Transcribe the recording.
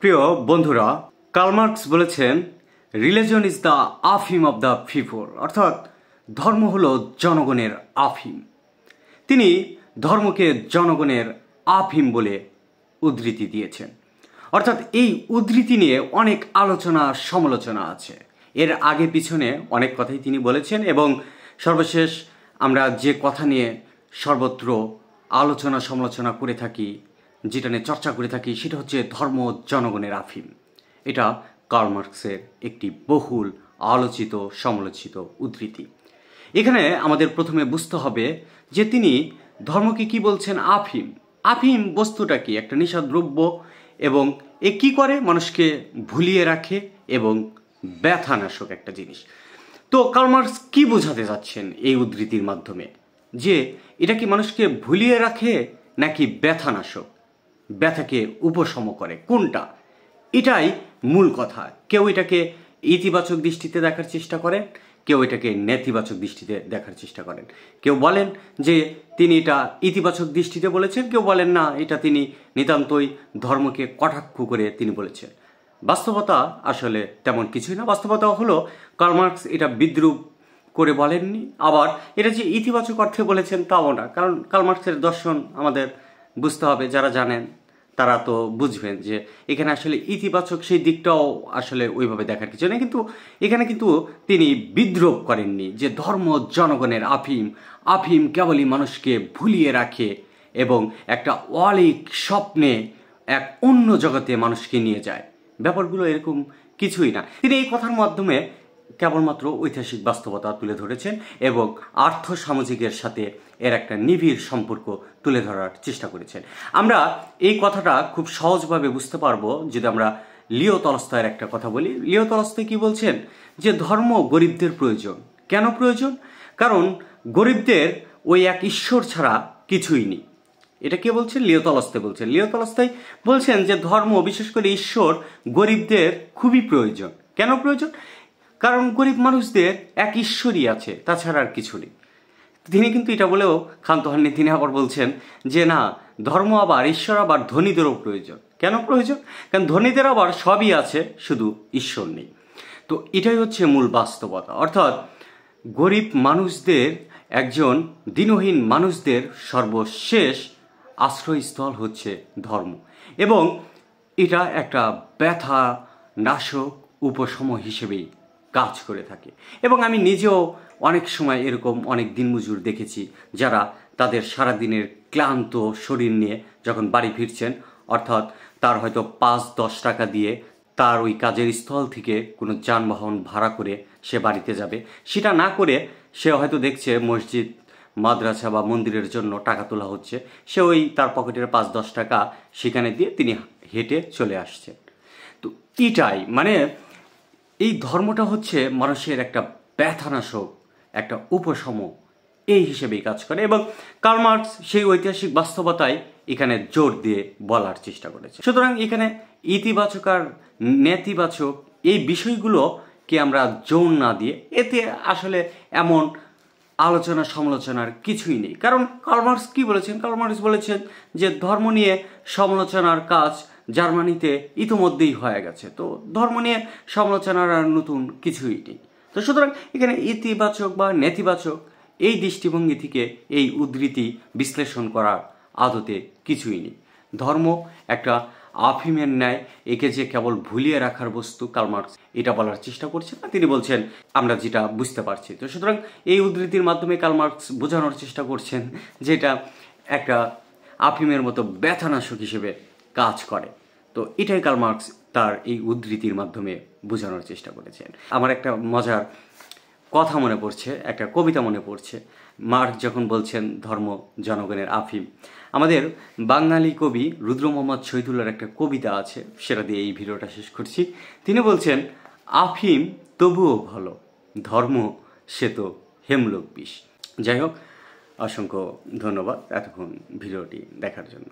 প্রিয় বন্ধুরা, Karl Marx বলেছেন রিলিজন ইজ দ্য আফিম অব দ্য পিপল, অর্থাৎ ধর্ম হলো জনগণের আফিম। তিনি ধর্মকে জনগণের আফিম বলে উদ্ধৃতি দিয়েছেন। অর্থাৎ এই উদ্ধৃতি নিয়ে অনেক আলোচনা সমালোচনা আছে। এর আগে পিছনে অনেক কথাই তিনি বলেছেন এবং সর্বশেষ আমরা যে কথা নিয়ে সর্বত্র আলোচনা সমালোচনা করে থাকি, যেটা নিয়ে চর্চা করে থাকি, সেটা হচ্ছে ধর্ম জনগণের আফিম। এটা কার্ল মার্কসের একটি বহুল আলোচিত সমালোচিত উদ্ধৃতি। এখানে আমাদের প্রথমে বুঝতে হবে যে তিনি ধর্মকে কি বলছেন? আফিম। আফিম বস্তুটা কি? একটা নেশাদ্রব্য, এবং এ কি করে? মানুষকে ভুলিয়ে রাখে এবং ব্যথানাশক একটা জিনিস। তো কার্ল মার্কস কি বোঝাতে যাচ্ছেন এই উদ্ধৃতির মাধ্যমে? যে এটা কি মানুষকে ভুলিয়ে রাখে নাকি ব্যথানাশক, ব্যথাকে উপশম করে, কোনটা? এটাই মূল কথা। কেউ এটাকে ইতিবাচক দৃষ্টিতে দেখার চেষ্টা করেন, কেউ এটাকে নেতিবাচক দৃষ্টিতে দেখার চেষ্টা করেন। কেউ বলেন যে তিনি এটা ইতিবাচক দৃষ্টিতে বলেছেন, কেউ বলেন না, এটা তিনি নিতান্তই ধর্মকে কটাক্ষ করে তিনি বলেছেন। বাস্তবতা আসলে তেমন কিছুই না। বাস্তবতা হলো কার্ল মার্কস এটা বিদ্রূপ করে বলেননি, আবার এটা যে ইতিবাচক অর্থে বলেছেন তাও না। কারণ কার্ল মার্কসের দর্শন আমাদের বুঝতে হবে, যারা জানেন তারা তো বুঝবেন যে এখানে আসলে ইতিবাচক সেই দিকটাও আসলে ওইভাবে দেখার কিছু নেই। কিন্তু এখানে কিন্তু তিনি বিদ্রোহ করেননি যে ধর্ম জনগণের আফিম, আফিম কেবলই মানুষকে ভুলিয়ে রাখে এবং একটা অলিক স্বপ্নে এক অন্য জগতে মানুষকে নিয়ে যায়। ব্যাপারগুলো এরকম কিছুই না। তিনি এই কথার মাধ্যমে কেবলমাত্র ঐতিহাসিক বাস্তবতা তুলে ধরেছেন এবং আর্থ সামাজিকের সাথে এর একটা নিবিড় সম্পর্ক তুলে ধরার চেষ্টা করেছেন। আমরা এই কথাটা খুব সহজভাবে বুঝতে পারবো যদি আমরা লিও তলস্তয়ের একটা কথা বলি। লিও তলস্তয় কি বলছেন? যে ধর্ম গরিবদের প্রয়োজন। কেন প্রয়োজন? কারণ গরিবদের ওই এক ঈশ্বর ছাড়া কিছুই নেই। এটা কে বলছেন? লিও তলস্তয় বলছেন। লিও তলস্তয় বলছেন যে ধর্ম, বিশেষ করে ঈশ্বর, গরিবদের খুবই প্রয়োজন। কেন প্রয়োজন? কারণ গরিব মানুষদের এক ঈশ্বরই আছে, তাছাড়া আর কিছু নেই। তিনি কিন্তু এটা বলেও ক্ষান্ত হননি। তিনি আবার বলছেন যে না, ধর্ম আবার ঈশ্বর আবার ধনীদেরও প্রয়োজন। কেন প্রয়োজন? কারণ ধনীদের আবার সবই আছে, শুধু ঈশ্বর নেই। তো এটাই হচ্ছে মূল বাস্তবতা। অর্থাৎ গরিব মানুষদের, একজন দিনহীন মানুষদের সর্বশেষ আশ্রয়স্থল হচ্ছে ধর্ম, এবং এটা একটা ব্যথা নাশক উপশম হিসেবেই কাজ করে থাকে। এবং আমি নিজেও অনেক সময় এরকম অনেক দিনমজুর দেখেছি, যারা তাদের সারাদিনের ক্লান্ত শরীর নিয়ে যখন বাড়ি ফিরছেন, অর্থাৎ তার হয়তো 5-10 টাকা দিয়ে তার ওই কাজের স্থল থেকে কোনো যানবাহন ভাড়া করে সে বাড়িতে যাবে, সেটা না করে সে হয়তো দেখছে মসজিদ, মাদ্রাসা বা মন্দিরের জন্য টাকা তোলা হচ্ছে, সে ওই তার পকেটের 5-10 টাকা সেখানে দিয়ে তিনি হেঁটে চলে আসছেন। তো এটাই মানে এই ধর্মটা হচ্ছে মানুষের একটা ব্যথানাশক, একটা উপশম, এই হিসেবেই কাজ করে। এবং কার্ল মার্কস সেই ঐতিহাসিক বাস্তবতায় এখানে জোর দিয়ে বলার চেষ্টা করেছে। সুতরাং এখানে ইতিবাচক আর নেতিবাচক এই বিষয়গুলোকে আমরা জোর না দিয়ে, এতে আসলে এমন আলোচনা সমালোচনার কিছুই নেই। কারণ কার্ল মার্কস কি বলেছেন? কার্ল মার্কস বলেছেন যে ধর্ম নিয়ে সমালোচনার কাজ জার্মানিতে ইতিমধ্যেই হয়ে গেছে, তো ধর্ম নিয়ে সমালোচনার আর নতুন কিছুই নেই। তো সুতরাং এখানে ইতিবাচক বা নেতিবাচক এই দৃষ্টিভঙ্গি থেকে এই উদ্ধৃতি বিশ্লেষণ করার আদতে কিছুই নেই। ধর্ম একটা আফিমের ন্যায়, একে যে কেবল ভুলিয়ে রাখার বস্তু, কার্ল মার্কস এটা বলার চেষ্টা করছেন না। তিনি বলছেন আমরা যেটা বুঝতে পারছি। তো সুতরাং এই উদ্ধৃতির মাধ্যমে কার্ল মার্কস বোঝানোর চেষ্টা করছেন যে এটা একটা আফিমের মতো ব্যথানাশক হিসেবে কাজ করে। তো এটাই কার্ল মার্কস তার এই উদ্ধৃতির মাধ্যমে বোঝানোর চেষ্টা করেছেন। আমার একটা মজার কথা মনে পড়ছে, একটা কবিতা মনে পড়ছে। মার্কস যখন বলছেন ধর্ম জনগণের আফিম, আমাদের বাঙালি কবি রুদ্র মোহাম্মদ শহীদুল্লাহর একটা কবিতা আছে, সেটা দিয়ে এই ভিডিওটা শেষ করছি। তিনি বলছেন, আফিম তবুও ভালো, ধর্ম সে তো হেমলোক বিষ। যাই হোক, অসংখ্য ধন্যবাদ এতক্ষণ ভিডিওটি দেখার জন্য।